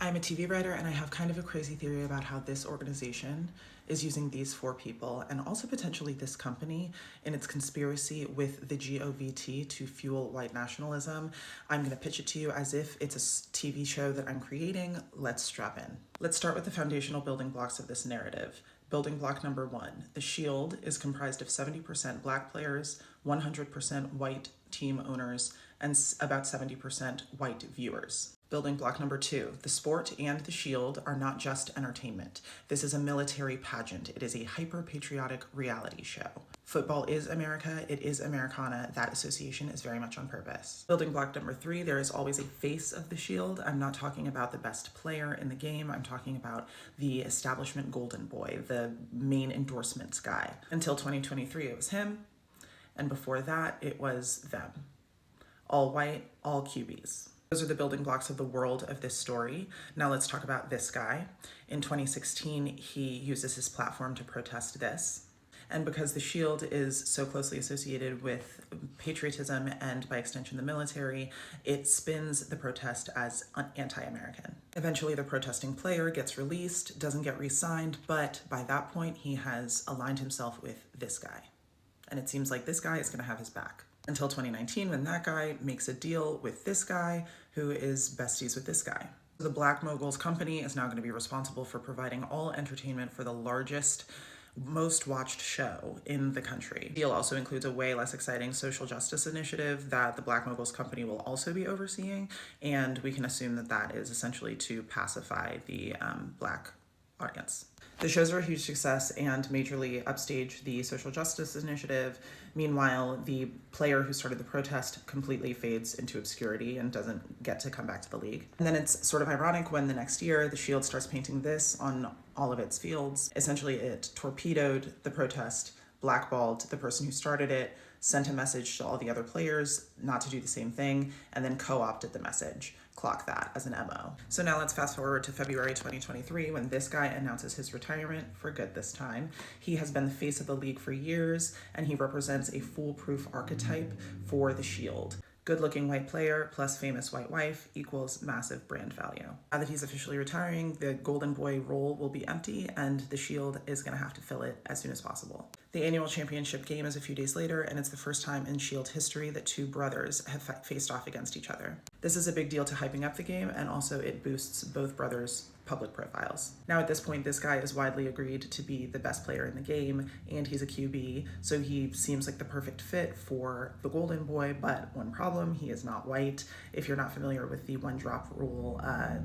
I'm a TV writer and I have kind of a crazy theory about how this organization is using these four people and also potentially this company in its conspiracy with the GOVT to fuel white nationalism. I'm going to pitch it to you as if it's a TV show that I'm creating. Let's strap in. Let's start with the foundational building blocks of this narrative. Building block number one, the Shield is comprised of 70% Black players, 100% white team owners, and about 70% white viewers. Building block number two, the sport and the Shield are not just entertainment. This is a military pageant. It is a hyper-patriotic reality show. Football is America, it is Americana. That association is very much on purpose. Building block number three, there is always a face of the Shield. I'm not talking about the best player in the game. I'm talking about the establishment golden boy, the main endorsements guy. Until 2023, it was him. And before that, it was them. All white, all QBs. Those are the building blocks of the world of this story. Now let's talk about this guy. In 2016, he uses his platform to protest this. And because the Shield is so closely associated with patriotism and by extension the military, it spins the protest as anti-American. Eventually the protesting player gets released, doesn't get re-signed, but by that point he has aligned himself with this guy. And it seems like this guy is gonna have his back. Until 2019, when that guy makes a deal with this guy who is besties with this guy. The Black Moguls company is now going to be responsible for providing all entertainment for the largest, most watched show in the country. The deal also includes a way less exciting social justice initiative that the Black Moguls company will also be overseeing, and we can assume that that is essentially to pacify the Black audience. The shows are a huge success and majorly upstage the social justice initiative. Meanwhile, the player who started the protest completely fades into obscurity and doesn't get to come back to the league. And then it's sort of ironic when the next year the Shield starts painting this on all of its fields. Essentially, it torpedoed the protest, blackballed the person who started it, sent a message to all the other players not to do the same thing, and then co-opted the message. Clock that as an MO. So now let's fast forward to February 2023 when this guy announces his retirement for good this time. He has been the face of the league for years and he represents a foolproof archetype for the Shield. Good-looking white player plus famous white wife equals massive brand value. Now that he's officially retiring, the golden boy role will be empty and the Shield is gonna have to fill it as soon as possible. The annual championship game is a few days later, and it's the first time in Shield history that two brothers have faced off against each other. This is a big deal to hyping up the game, and also it boosts both brothers' public profiles. Now at this point, this guy is widely agreed to be the best player in the game, and he's a QB, so he seems like the perfect fit for the golden boy, but one problem, he is not white. If you're not familiar with the one drop rule,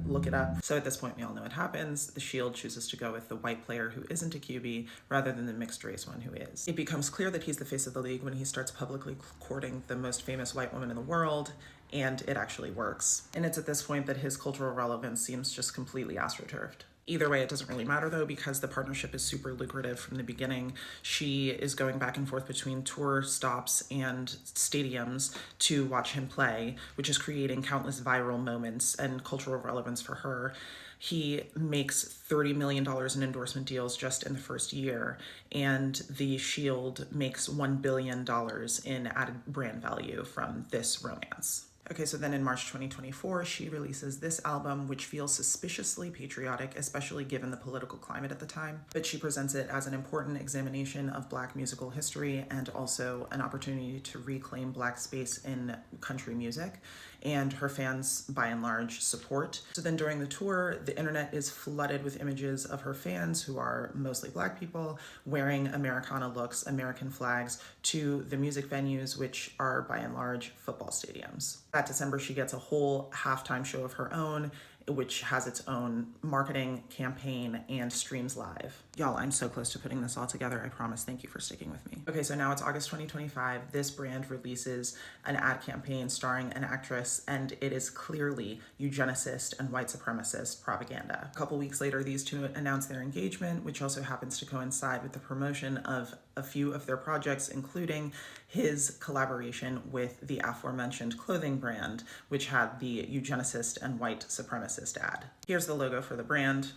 look it up. So at this point, we all know what happens. The Shield chooses to go with the white player who isn't a QB rather than the mixed race one who is. It becomes clear that he's the face of the league when he starts publicly courting the most famous white woman in the world, and it actually works. And it's at this point that his cultural relevance seems just completely astroturfed. Either way, it doesn't really matter though, because the partnership is super lucrative from the beginning. She is going back and forth between tour stops and stadiums to watch him play, which is creating countless viral moments and cultural relevance for her. He makes $30 million in endorsement deals just in the first year, and the Shield makes $1 billion in added brand value from this romance. Okay, so then in March 2024, she releases this album, which feels suspiciously patriotic, especially given the political climate at the time. But she presents it as an important examination of Black musical history and also an opportunity to reclaim Black space in country music. And her fans, by and large, support. So then during the tour, the internet is flooded with images of her fans, who are mostly Black people, wearing Americana looks, American flags, to the music venues, which are by and large football stadiums. That December, she gets a whole halftime show of her own, which has its own marketing campaign and streams live. Y'all, I'm so close to putting this all together, I promise. Thank you for sticking with me. Okay, so now it's August 2025. This brand releases an ad campaign starring an actress, and it is clearly eugenicist and white supremacist propaganda. A couple weeks later, these two announce their engagement, which also happens to coincide with the promotion of a few of their projects, including his collaboration with the aforementioned clothing brand, which had the eugenicist and white supremacist ad. Here's the logo for the brand.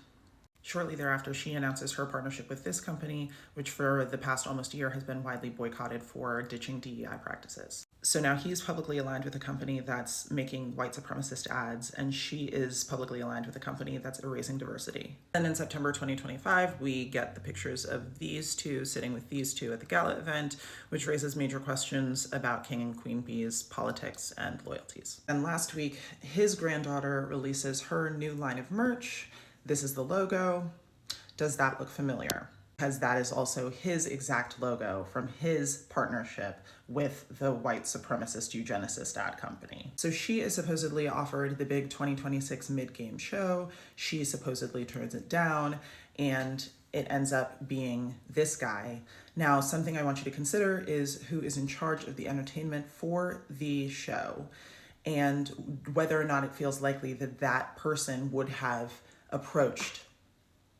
Shortly thereafter, she announces her partnership with this company, which for the past almost year has been widely boycotted for ditching DEI practices. So now he's publicly aligned with a company that's making white supremacist ads, and she is publicly aligned with a company that's erasing diversity. And in September 2025, we get the pictures of these two sitting with these two at the gala event, which raises major questions about King and Queen Bee's politics and loyalties. And last week, his granddaughter releases her new line of merch. This is the logo. Does that look familiar? Because that is also his exact logo from his partnership with the white supremacist eugenicist ad company. So she is supposedly offered the big 2026 mid-game show. She supposedly turns it down, and it ends up being this guy. Now, something I want you to consider is who is in charge of the entertainment for the show, and whether or not it feels likely that that person would have approached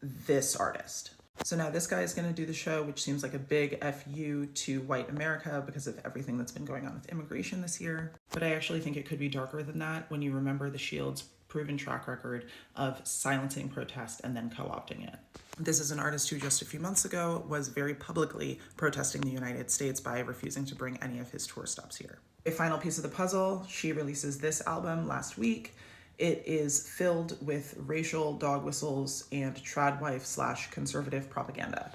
this artist. So now this guy is going to do the show, which seems like a big FU to white America because of everything that's been going on with immigration this year. But I actually think it could be darker than that when you remember the Shield's proven track record of silencing protest and then co-opting it. This is an artist who just a few months ago was very publicly protesting the United States by refusing to bring any of his tour stops here. A final piece of the puzzle, she releases this album last week. It is filled with racial dog whistles and tradwife / conservative propaganda.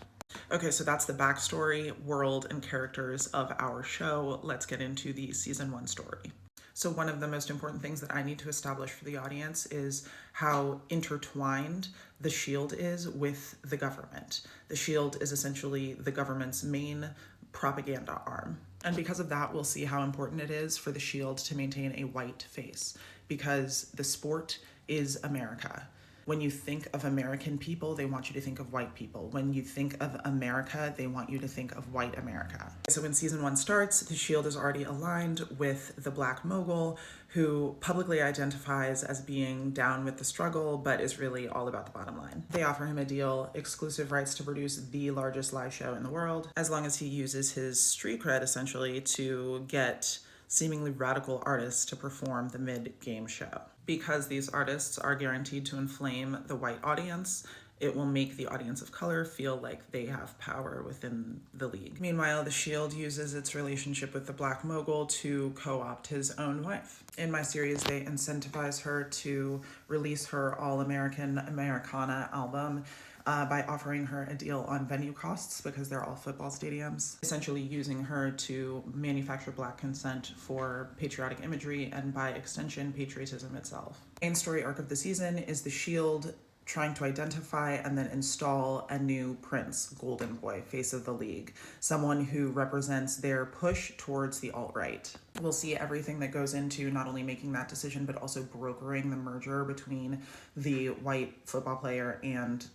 Okay, so that's the backstory, world, and characters of our show. Let's get into the season 1 story. So one of the most important things that I need to establish for the audience is how intertwined the Shield is with the government. The Shield is essentially the government's main propaganda arm. And because of that, we'll see how important it is for the Shield to maintain a white face, because the sport is America. When you think of American people, they want you to think of white people. When you think of America, they want you to think of white America. So when season 1 starts, the Shield is already aligned with the Black Mogul, who publicly identifies as being down with the struggle, but is really all about the bottom line. They offer him a deal, exclusive rights to produce the largest live show in the world, as long as he uses his street cred essentially to get seemingly radical artists to perform the mid-game show. Because these artists are guaranteed to inflame the white audience, it will make the audience of color feel like they have power within the league. Meanwhile, the Shield uses its relationship with the Black Mogul to co-opt his own wife. In my series, they incentivize her to release her All-American Americana album by offering her a deal on venue costs because they're all football stadiums, essentially using her to manufacture Black consent for patriotic imagery and, by extension, patriotism itself. The main story arc of the season is the Shield trying to identify and then install a new prince, Golden Boy, face of the league, someone who represents their push towards the alt-right. We'll see everything that goes into not only making that decision, but also brokering the merger between the white football player and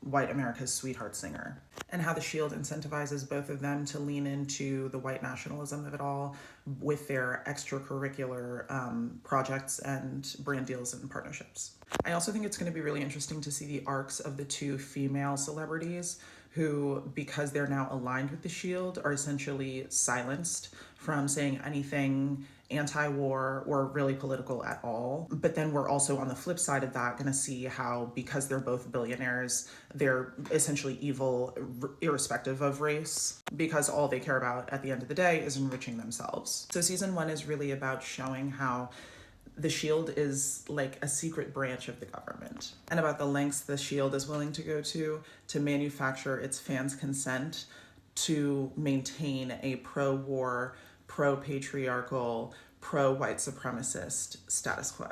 white America's sweetheart singer, and how the Shield incentivizes both of them to lean into the white nationalism of it all with their extracurricular projects and brand deals and partnerships. I also think it's going to be really interesting to see the arcs of the two female celebrities who, because they're now aligned with the Shield, are essentially silenced from saying anything anti-war or really political at all. But then we're also, on the flip side of that, going to see how, because they're both billionaires, they're essentially evil irrespective of race, because all they care about at the end of the day is enriching themselves. So season 1 is really about showing how the Shield is like a secret branch of the government, and about the lengths the Shield is willing to go to manufacture its fans' consent to maintain a pro-war, pro-patriarchal, pro-white supremacist status quo.